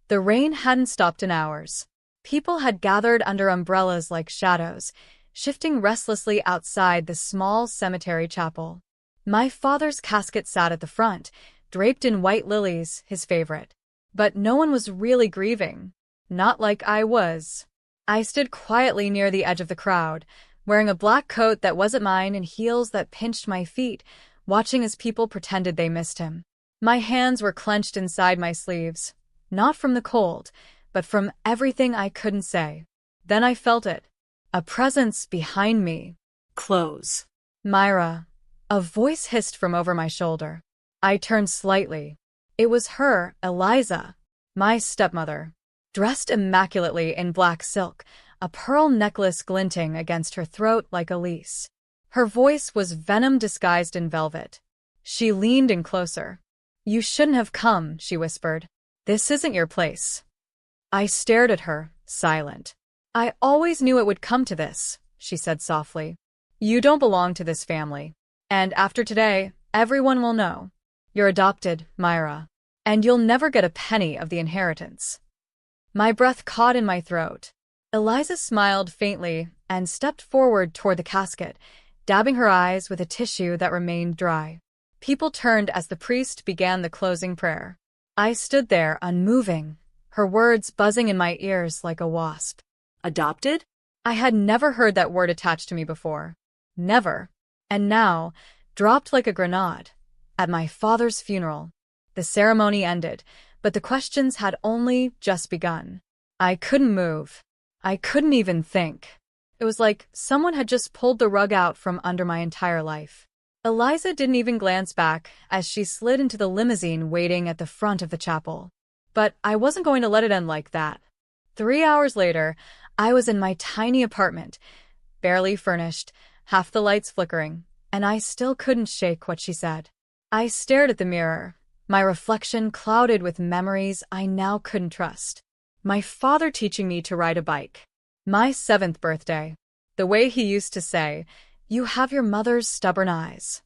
The rain hadn't stopped in hours. People had gathered under umbrellas like shadows, shifting restlessly outside the small cemetery chapel. My father's casket sat at the front, draped in white lilies, his favorite. But no one was really grieving. Not like I was. I stood quietly near the edge of the crowd, wearing a black coat that wasn't mine and heels that pinched my feet, watching as people pretended they missed him. My hands were clenched inside my sleeves, not from the cold, but from everything I couldn't say. Then I felt it. A presence behind me. Close. Myra. A voice hissed from over my shoulder. I turned slightly. It was her, Eliza, my stepmother, dressed immaculately in black silk, a pearl necklace glinting against her throat like a leash. Her voice was venom disguised in velvet. She leaned in closer. "You shouldn't have come," she whispered. "This isn't your place." I stared at her, silent. "I always knew it would come to this," she said softly. "You don't belong to this family. And after today, everyone will know. You're adopted, Myra. And you'll never get a penny of the inheritance." My breath caught in my throat. Eliza smiled faintly and stepped forward toward the casket, dabbing her eyes with a tissue that remained dry. People turned as the priest began the closing prayer. I stood there, unmoving, her words buzzing in my ears like a wasp. Adopted? I had never heard that word attached to me before. Never. And now, dropped like a grenade, at my father's funeral. The ceremony ended, but the questions had only just begun. I couldn't move. I couldn't even think. It was like someone had just pulled the rug out from under my entire life. Eliza didn't even glance back as she slid into the limousine waiting at the front of the chapel. But I wasn't going to let it end like that. 3 hours later, I was in my tiny apartment, barely furnished, half the lights flickering, and I still couldn't shake what she said. I stared at the mirror, my reflection clouded with memories I now couldn't trust. My father teaching me to ride a bike. My 7th birthday. The way he used to say, "You have your mother's stubborn eyes."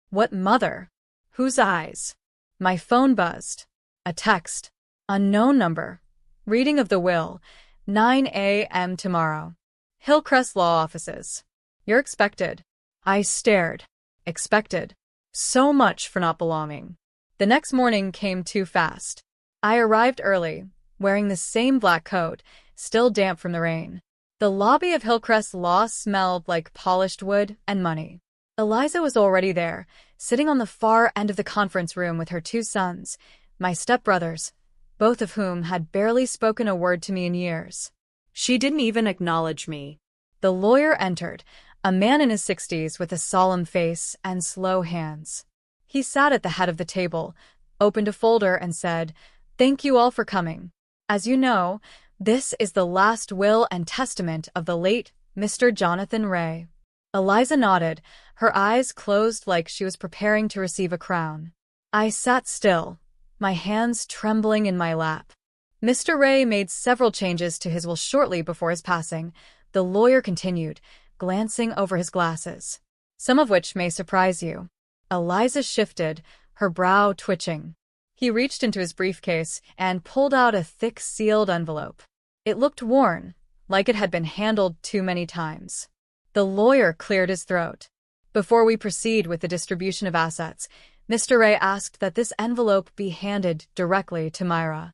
What mother? Whose eyes? My phone buzzed. A text. Unknown number. Reading of the will. 9 a.m. tomorrow. Hillcrest Law Offices. You're expected. I stared. Expected. So much for not belonging. The next morning came too fast. I arrived early, wearing the same black coat, still damp from the rain. The lobby of Hillcrest Law smelled like polished wood and money. Eliza was already there, sitting on the far end of the conference room with her 2 sons, my stepbrothers, both of whom had barely spoken a word to me in years. She didn't even acknowledge me. The lawyer entered, a man in his 60s with a solemn face and slow hands. He sat at the head of the table, opened a folder and said, "Thank you all for coming. As you know, this is the last will and testament of the late Mr. Jonathan Ray." Eliza nodded, her eyes closed like she was preparing to receive a crown. I sat still, my hands trembling in my lap. "Mr. Ray made several changes to his will shortly before his passing," the lawyer continued, glancing over his glasses. "Some of which may surprise you." Eliza shifted, her brow twitching. He reached into his briefcase and pulled out a thick sealed envelope. It looked worn, like it had been handled too many times. The lawyer cleared his throat. "Before we proceed with the distribution of assets, Mr. Ray asked that this envelope be handed directly to Myra."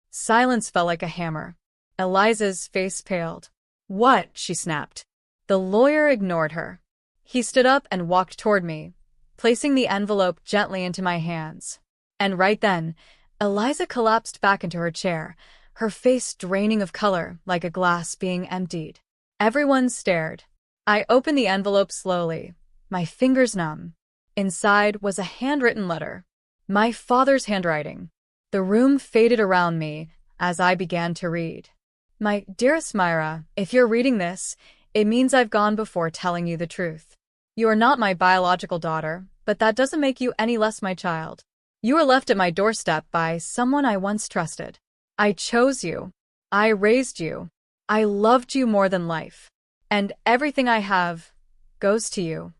Silence fell like a hammer. Eliza's face paled. "What?" she snapped. The lawyer ignored her. He stood up and walked toward me, placing the envelope gently into my hands. And right then, Eliza collapsed back into her chair, her face draining of color like a glass being emptied. Everyone stared. I opened the envelope slowly, my fingers numb. Inside was a handwritten letter. My father's handwriting. The room faded around me as I began to read. "My dearest Myra, if you're reading this, it means I've gone before telling you the truth. You are not my biological daughter, but that doesn't make you any less my child. You were left at my doorstep by someone I once trusted. I chose you. I raised you. I loved you more than life. And everything I have goes to you."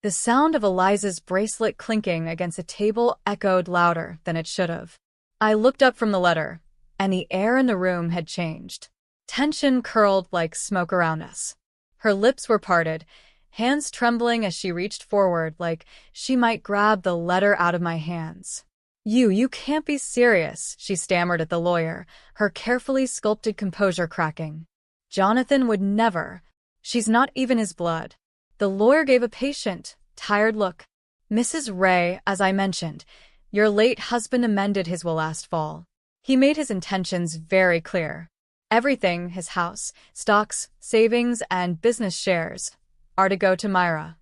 The sound of Eliza's bracelet clinking against a table echoed louder than it should have. I looked up from the letter, and the air in the room had changed. Tension curled like smoke around us. Her lips were parted, hands trembling as she reached forward like she might grab the letter out of my hands. You can't be serious," she stammered at the lawyer, her carefully sculpted composure cracking. "Jonathan would never. She's not even his blood." The lawyer gave a patient, tired look. "Mrs. Ray, as I mentioned, your late husband amended his will last fall. He made his intentions very clear. Everything, his house, stocks, savings, and business shares, are to go to Myra."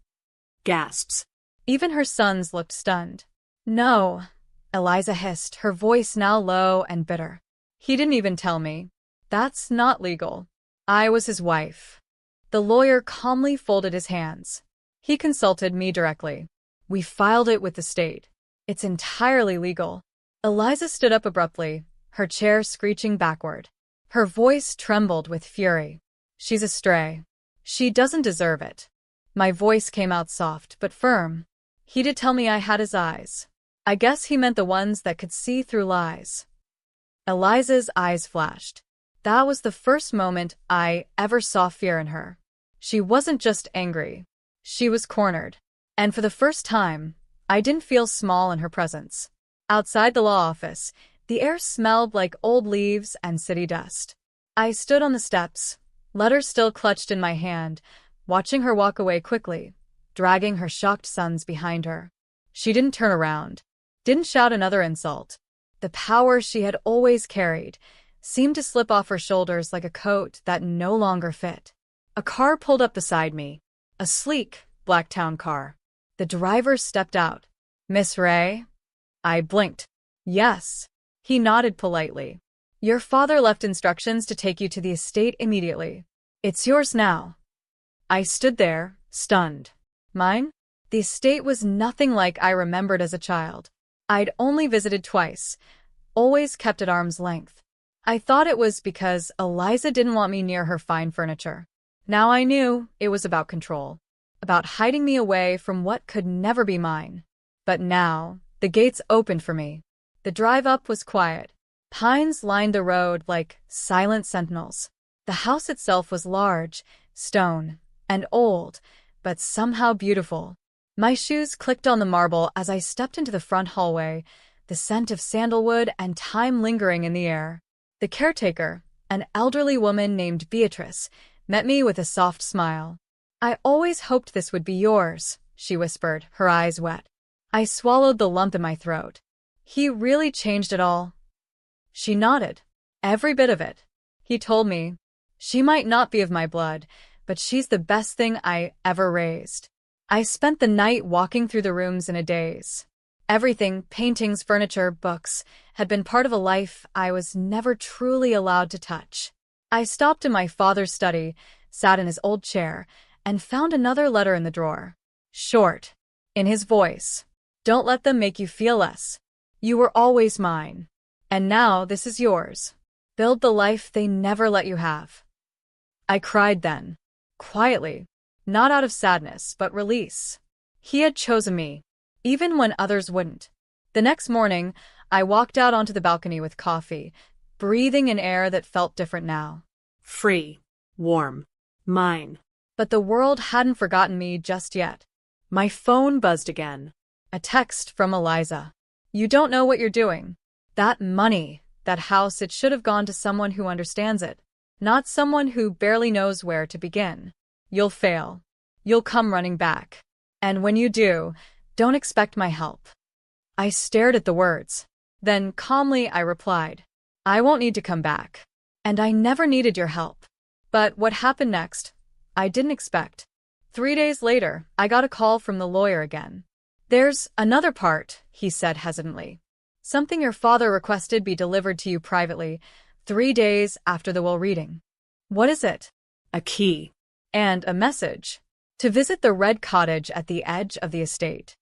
Gasps. Even her sons looked stunned. "No," Eliza hissed, her voice now low and bitter. "He didn't even tell me. That's not legal. I was his wife." The lawyer calmly folded his hands. He consulted me directly. "We filed it with the state. It's entirely legal." Eliza stood up abruptly, her chair screeching backward. Her voice trembled with fury. "She's a stray. She doesn't deserve it." My voice came out soft but firm. "He did tell me I had his eyes. I guess he meant the ones that could see through lies." Eliza's eyes flashed. That was the first moment I ever saw fear in her. She wasn't just angry. She was cornered. And for the first time, I didn't feel small in her presence. Outside the law office, the air smelled like old leaves and city dust. I stood on the steps, letter still clutched in my hand, watching her walk away quickly, dragging her shocked sons behind her. She didn't turn around, didn't shout another insult. The power she had always carried seemed to slip off her shoulders like a coat that no longer fit. A car pulled up beside me, a sleek, black town car. The driver stepped out. "Miss Ray?" I blinked. "Yes." He nodded politely. "Your father left instructions to take you to the estate immediately. It's yours now." I stood there, stunned. Mine? The estate was nothing like I remembered as a child. I'd only visited twice, always kept at arm's length. I thought it was because Eliza didn't want me near her fine furniture. Now I knew it was about control, about hiding me away from what could never be mine. But now, the gates opened for me. The drive up was quiet. Pines lined the road like silent sentinels. The house itself was large, stone, and old, but somehow beautiful. My shoes clicked on the marble as I stepped into the front hallway, the scent of sandalwood and time lingering in the air. The caretaker, an elderly woman named Beatrice, met me with a soft smile. "I always hoped this would be yours," she whispered, her eyes wet. I swallowed the lump in my throat. "He really changed it all." She nodded. "Every bit of it. He told me, she might not be of my blood, but she's the best thing I ever raised." I spent the night walking through the rooms in a daze. Everything, paintings, furniture, books, had been part of a life I was never truly allowed to touch. I stopped in my father's study, sat in his old chair, and found another letter in the drawer. Short, in his voice. "Don't let them make you feel less. You were always mine. And now this is yours. Build the life they never let you have." I cried then. Quietly. Not out of sadness, but release. He had chosen me, even when others wouldn't. The next morning, I walked out onto the balcony with coffee, breathing in air that felt different now. Free. Warm. Mine. But the world hadn't forgotten me just yet. My phone buzzed again. A text from Eliza. "You don't know what you're doing. That money, that house, it should have gone to someone who understands it, not someone who barely knows where to begin. You'll fail. You'll come running back. And when you do, don't expect my help." I stared at the words. Then calmly I replied, "I won't need to come back. And I never needed your help." But what happened next, I didn't expect. 3 days later, I got a call from the lawyer again. "There's another part," he said hesitantly. "Something your father requested be delivered to you privately, 3 days after the will reading." "What is it?" A key. "And a message. To visit the red cottage at the edge of the estate."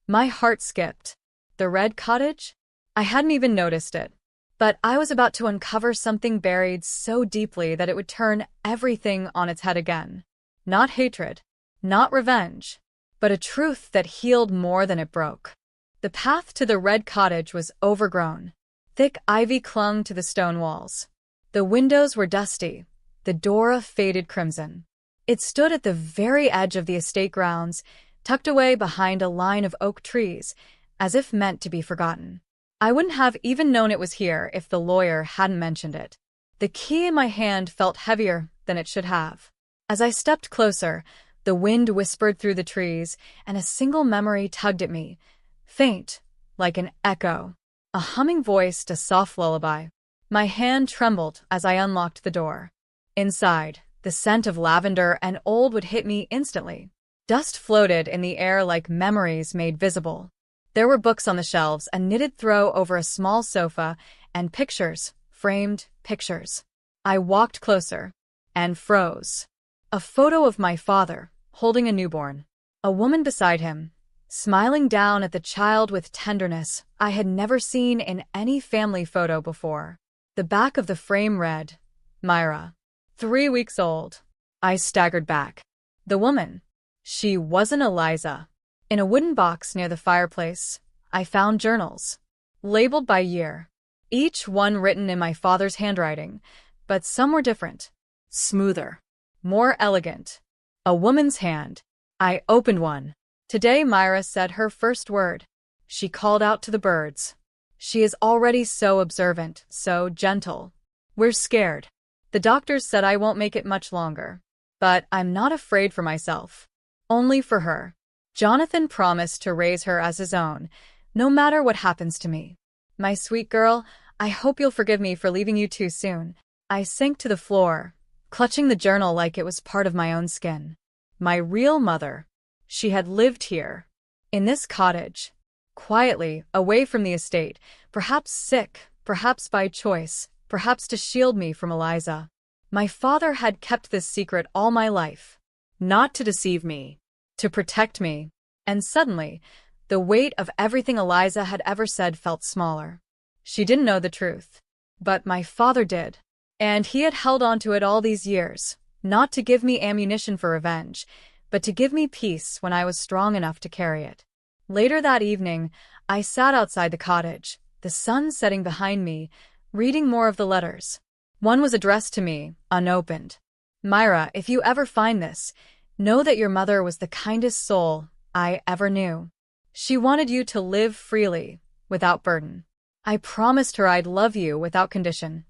My heart skipped. The red cottage? I hadn't even noticed it. But I was about to uncover something buried so deeply that it would turn everything on its head again. Not hatred, not revenge, but a truth that healed more than it broke. The path to the red cottage was overgrown. Thick ivy clung to the stone walls. The windows were dusty, the door a faded crimson. It stood at the very edge of the estate grounds, tucked away behind a line of oak trees, as if meant to be forgotten. I wouldn't have even known it was here if the lawyer hadn't mentioned it. The key in my hand felt heavier than it should have. As I stepped closer, the wind whispered through the trees, and a single memory tugged at me, faint, like an echo. A humming voiced a soft lullaby. My hand trembled as I unlocked the door. Inside, the scent of lavender and old wood hit me instantly. Dust floated in the air like memories made visible. There were books on the shelves, a knitted throw over a small sofa, and pictures, framed pictures. I walked closer and froze. A photo of my father, holding a newborn. A woman beside him, smiling down at the child with tenderness I had never seen in any family photo before. The back of the frame read, Myra, 3 weeks old. I staggered back. The woman. She wasn't Eliza. In a wooden box near the fireplace, I found journals, labeled by year. Each one written in my father's handwriting, but some were different. Smoother. More elegant. A woman's hand. I opened one. Today Myra said her first word. She called out to the birds. She is already so observant, so gentle. We're scared. The doctors said I won't make it much longer. But I'm not afraid for myself. Only for her. Jonathan promised to raise her as his own, no matter what happens to me. My sweet girl, I hope you'll forgive me for leaving you too soon. I sank to the floor, clutching the journal like it was part of my own skin. My real mother. She had lived here, in this cottage, quietly, away from the estate, perhaps sick, perhaps by choice, perhaps to shield me from Eliza. My father had kept this secret all my life. Not to deceive me, to protect me. And suddenly, the weight of everything Eliza had ever said felt smaller. She didn't know the truth. But my father did. And he had held on to it all these years, not to give me ammunition for revenge, but to give me peace when I was strong enough to carry it. Later that evening, I sat outside the cottage, the sun setting behind me, reading more of the letters. One was addressed to me, unopened. Myra, if you ever find this, know that your mother was the kindest soul I ever knew. She wanted you to live freely, without burden. I promised her I'd love you without condition.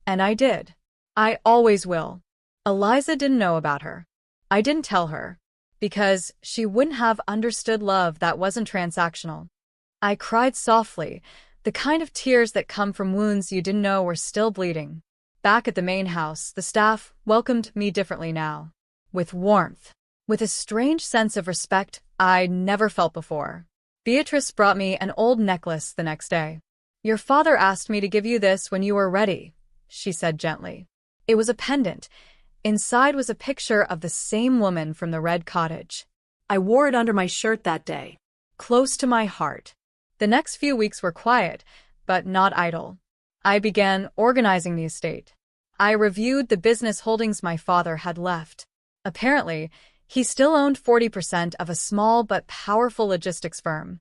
And I did. I always will. Eliza didn't know about her. I didn't tell her, because she wouldn't have understood love that wasn't transactional. I cried softly, the kind of tears that come from wounds you didn't know were still bleeding. Back at the main house, the staff welcomed me differently now. With warmth. With a strange sense of respect I'd never felt before. Beatrice brought me an old necklace the next day. Your father asked me to give you this when you were ready, she said gently. It was a pendant. Inside was a picture of the same woman from the red cottage. I wore it under my shirt that day. Close to my heart. The next few weeks were quiet, but not idle. I began organizing the estate. I reviewed the business holdings my father had left. Apparently, he still owned 40% of a small but powerful logistics firm.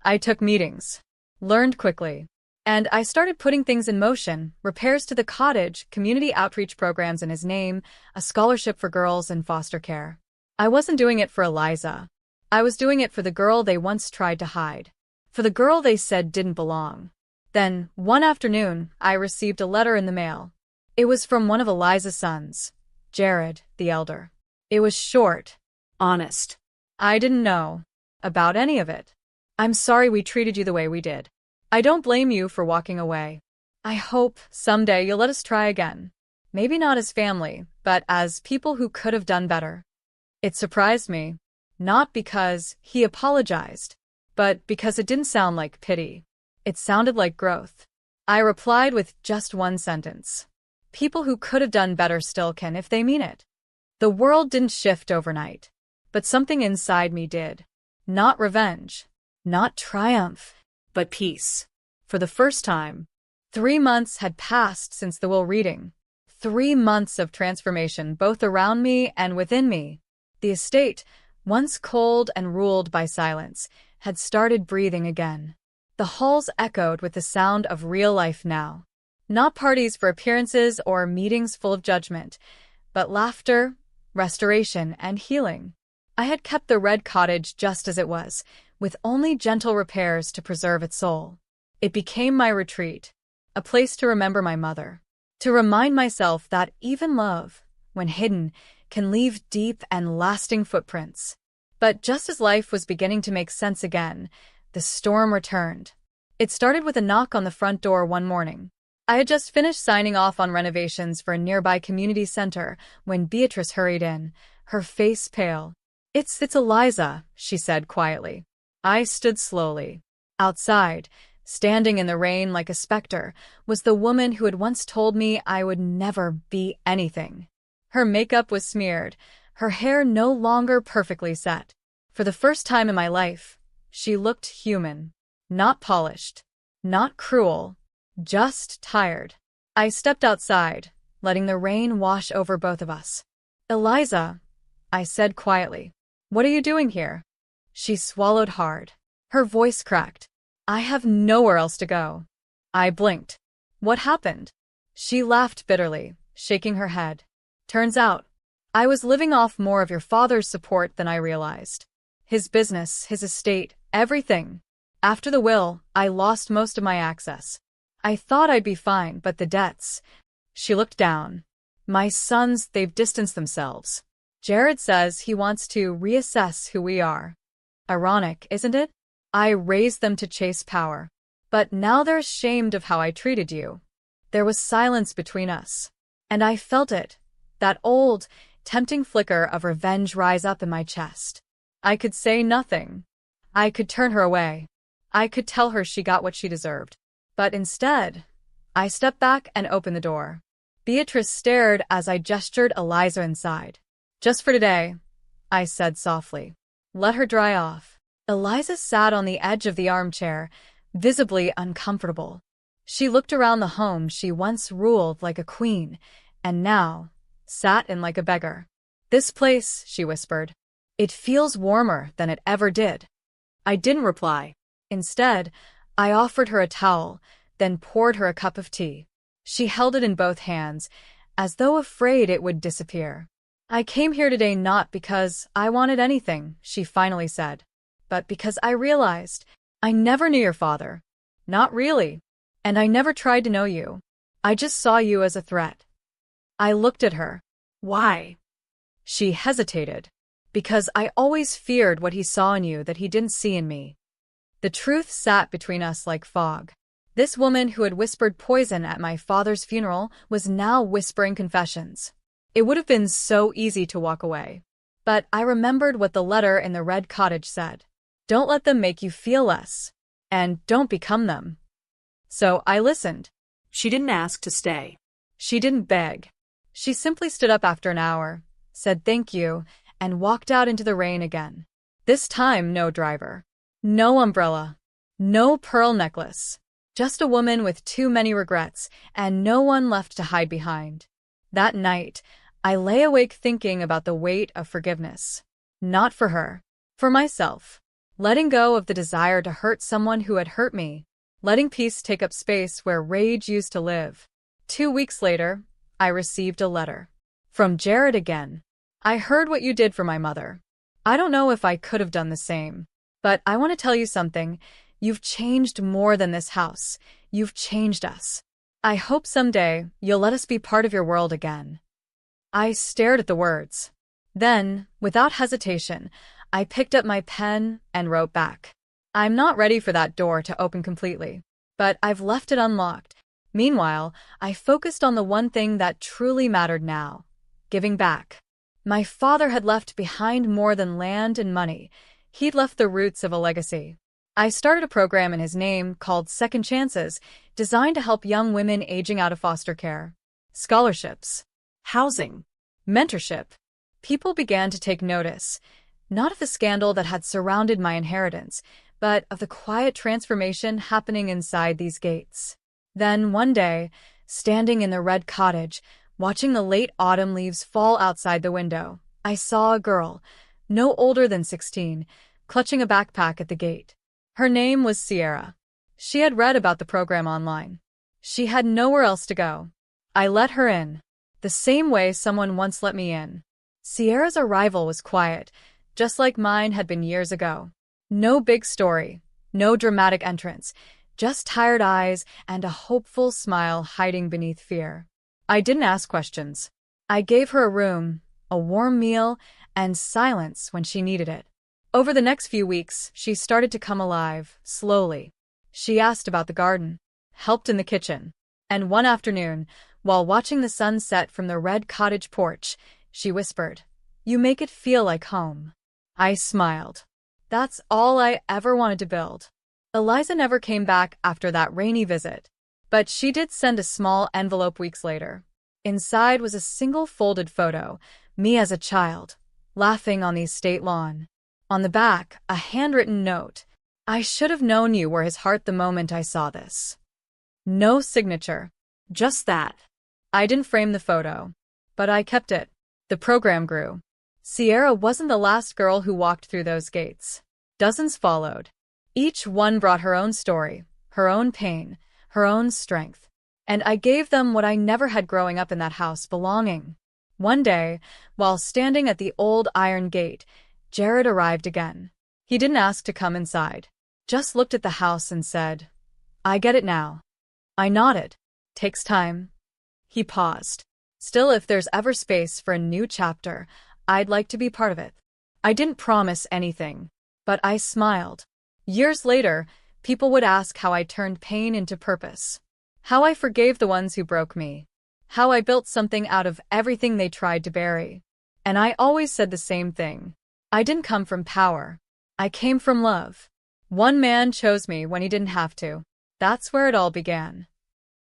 I took meetings, learned quickly, and I started putting things in motion, repairs to the cottage, community outreach programs in his name, a scholarship for girls in foster care. I wasn't doing it for Eliza. I was doing it for the girl they once tried to hide. For the girl they said didn't belong. Then, one afternoon, I received a letter in the mail. It was from one of Eliza's sons, Jared, the elder. It was short. Honest. I didn't know about any of it. I'm sorry we treated you the way we did. I don't blame you for walking away. I hope someday you'll let us try again. Maybe not as family, but as people who could have done better. It surprised me. Not because he apologized, but because it didn't sound like pity. It sounded like growth. I replied with just one sentence. People who could have done better still can if they mean it. The world didn't shift overnight, but something inside me did. Not revenge, not triumph, but peace. For the first time, 3 months had passed since the will reading. 3 months of transformation both around me and within me. The estate, once cold and ruled by silence, had started breathing again. The halls echoed with the sound of real life now. Not parties for appearances or meetings full of judgment, but laughter, restoration, and healing. I had kept the red cottage just as it was, with only gentle repairs to preserve its soul. It became my retreat, a place to remember my mother, to remind myself that even love, when hidden, can leave deep and lasting footprints. But just as life was beginning to make sense again, the storm returned. It started with a knock on the front door one morning. I had just finished signing off on renovations for a nearby community center when Beatrice hurried in, her face pale. It's Eliza," she said quietly. I stood slowly. Outside, standing in the rain like a specter, was the woman who had once told me I would never be anything. Her makeup was smeared, her hair no longer perfectly set. For the first time in my life, she looked human. Not polished, not cruel, just tired. I stepped outside, letting the rain wash over both of us. "Eliza," I said quietly, "what are you doing here?" She swallowed hard. Her voice cracked. "I have nowhere else to go." I blinked. "What happened?" She laughed bitterly, shaking her head. "Turns out, I was living off more of your father's support than I realized. His business, his estate, everything. After the will, I lost most of my access. I thought I'd be fine, but the debts..." She looked down. "My sons, they've distanced themselves. Jared says he wants to reassess who we are. Ironic, isn't it? I raised them to chase power. But now they're ashamed of how I treated you." There was silence between us. And I felt it, that old, tempting flicker of revenge rise up in my chest. I could say nothing. I could turn her away. I could tell her she got what she deserved. But instead, I stepped back and opened the door. Beatrice stared as I gestured Eliza inside. "Just for today," I said softly. "Let her dry off." Eliza sat on the edge of the armchair, visibly uncomfortable. She looked around the home she once ruled like a queen, and now sat in like a beggar. "This place," she whispered, "it feels warmer than it ever did." I didn't reply. Instead, I offered her a towel, then poured her a cup of tea. She held it in both hands, as though afraid it would disappear. "I came here today not because I wanted anything," she finally said, "but because I realized I never knew your father. Not really. And I never tried to know you. I just saw you as a threat." I looked at her. "Why?" She hesitated. "Because I always feared what he saw in you that he didn't see in me." The truth sat between us like fog. This woman who had whispered poison at my father's funeral was now whispering confessions. It would have been so easy to walk away. But I remembered what the letter in the red cottage said. Don't let them make you feel less. And don't become them. So I listened. She didn't ask to stay. She didn't beg. She simply stood up after an hour, said thank you, and walked out into the rain again. This time, no driver. No umbrella. No pearl necklace. Just a woman with too many regrets and no one left to hide behind. That night, I lay awake thinking about the weight of forgiveness. Not for her. For myself. Letting go of the desire to hurt someone who had hurt me. Letting peace take up space where rage used to live. 2 weeks later, I received a letter. From Jared again. "I heard what you did for my mother. I don't know if I could have done the same. But I want to tell you something. You've changed more than this house. You've changed us. I hope someday you'll let us be part of your world again." I stared at the words. Then, without hesitation, I picked up my pen and wrote back. "I'm not ready for that door to open completely, but I've left it unlocked." Meanwhile, I focused on the one thing that truly mattered now. Giving back. My father had left behind more than land and money. He'd left the roots of a legacy. I started a program in his name called Second Chances, designed to help young women aging out of foster care. Scholarships. Housing. Mentorship. People began to take notice, not of the scandal that had surrounded my inheritance, but of the quiet transformation happening inside these gates. Then, one day, standing in the red cottage, watching the late autumn leaves fall outside the window, I saw a girl, no older than 16, clutching a backpack at the gate. Her name was Sierra. She had read about the program online. She had nowhere else to go. I let her in, the same way someone once let me in. Sierra's arrival was quiet, just like mine had been years ago. No big story, no dramatic entrance, just tired eyes and a hopeful smile hiding beneath fear. I didn't ask questions. I gave her a room, a warm meal, and silence when she needed it. Over the next few weeks, she started to come alive, slowly. She asked about the garden, helped in the kitchen, and one afternoon, while watching the sun set from the red cottage porch, she whispered, "You make it feel like home." I smiled. That's all I ever wanted to build. Eliza never came back after that rainy visit, but she did send a small envelope weeks later. Inside was a single folded photo, me as a child, laughing on the estate lawn. On the back, a handwritten note. I should have known you were his heart the moment I saw this. No signature. Just that. I didn't frame the photo, but I kept it. The program grew. Sierra wasn't the last girl who walked through those gates. Dozens followed. Each one brought her own story, her own pain, her own strength. And I gave them what I never had growing up in that house, belonging. One day, while standing at the old iron gate, Jared arrived again. He didn't ask to come inside. Just looked at the house and said, "I get it now." I nodded. "Takes time." He paused. "Still, if there's ever space for a new chapter, I'd like to be part of it." I didn't promise anything, but I smiled. Years later, people would ask how I turned pain into purpose. How I forgave the ones who broke me. How I built something out of everything they tried to bury. And I always said the same thing. I didn't come from power. I came from love. One man chose me when he didn't have to. That's where it all began.